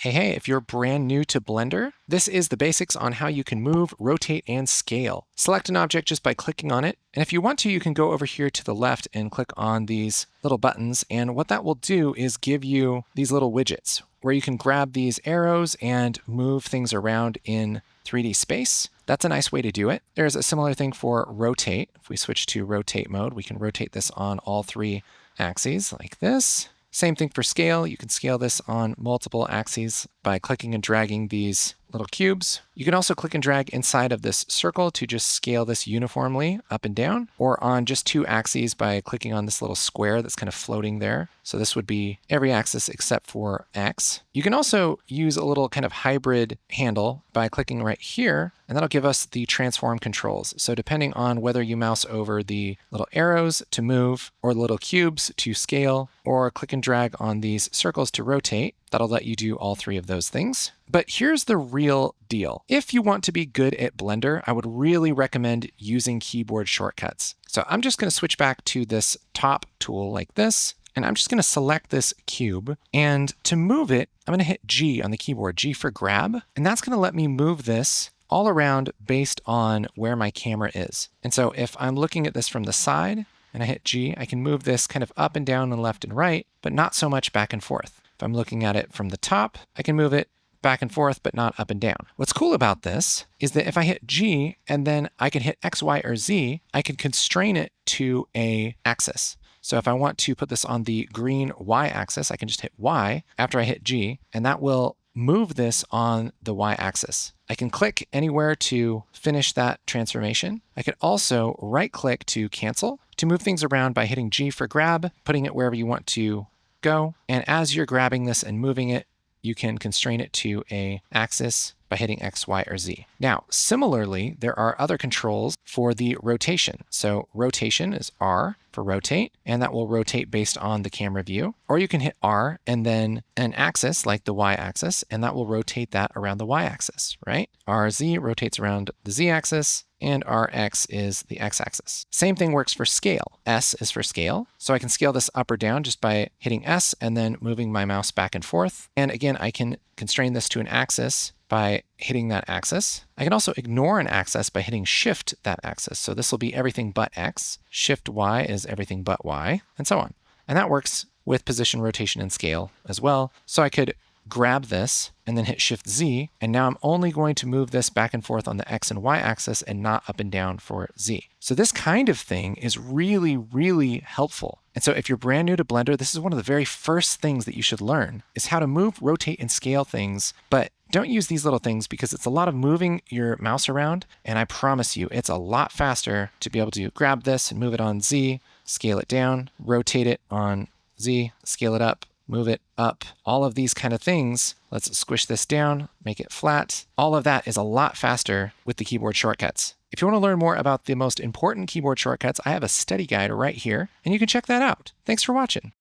Hey, if you're brand new to Blender, this is the basics on how you can move, rotate, and scale. Select an object just by clicking on it, and if you want to, you can go over here to the left and click on these little buttons, and what that will do is give you these little widgets where you can grab these arrows and move things around in 3D space. That's a nice way to do it. There's a similar thing for rotate. If we switch to rotate mode, we can rotate this on all three axes like this. Same thing for scale. You can scale this on multiple axes by clicking and dragging these little cubes. You can also click and drag inside of this circle to just scale this uniformly up and down, or on just two axes by clicking on this little square that's kind of floating there. So this would be every axis except for X. You can also use a little kind of hybrid handle by clicking right here, and that'll give us the transform controls. So depending on whether you mouse over the little arrows to move, or the little cubes to scale, or click and drag on these circles to rotate, that'll let you do all three of those things. But here's the real deal. If you want to be good at Blender, I would really recommend using keyboard shortcuts. So I'm just going to switch back to this top tool like this, and I'm just going to select this cube. And to move it, I'm going to hit G on the keyboard, G for grab, and that's going to let me move this all around based on where my camera is. And so if I'm looking at this from the side and I hit G, I can move this kind of up and down and left and right, but not so much back and forth. If I'm looking at it from the top, I can move it back and forth, but not up and down. What's cool about this is that if I hit G and then I can hit X, Y, or Z, I can constrain it to a axis. So if I want to put this on the green Y axis, I can just hit Y after I hit G, and that will move this on the Y axis. I can click anywhere to finish that transformation. I could also right click to cancel to move things around by hitting G for grab, putting it wherever you want to go. And as you're grabbing this and moving it, you can constrain it to a axis by hitting X, Y, or Z. Now, similarly, there are other controls for the rotation. So rotation is R for rotate, and that will rotate based on the camera view. Or you can hit R and then an axis like the Y axis, and that will rotate that around the Y axis, right? RZ rotates around the Z axis, and Rx is the x-axis. Same thing works for scale. S is for scale. So I can scale this up or down just by hitting S and then moving my mouse back and forth. And again, I can constrain this to an axis by hitting that axis. I can also ignore an axis by hitting Shift that axis. So this will be everything but X. Shift Y is everything but Y, and so on. And that works with position, rotation, and scale as well. So I could grab this and then hit Shift Z, and now I'm only going to move this back and forth on the X and Y axis and not up and down for Z. So this kind of thing is really, really helpful. And so if you're brand new to Blender, this is one of the very first things that you should learn is how to move, rotate, and scale things. But don't use these little things because it's a lot of moving your mouse around, and I promise you, it's a lot faster to be able to grab this and move it on Z, scale it down, rotate it on Z, scale it up, move it up, all of these kind of things. Let's squish this down, make it flat. All of that is a lot faster with the keyboard shortcuts. If you want to learn more about the most important keyboard shortcuts, I have a study guide right here, and you can check that out. Thanks for watching.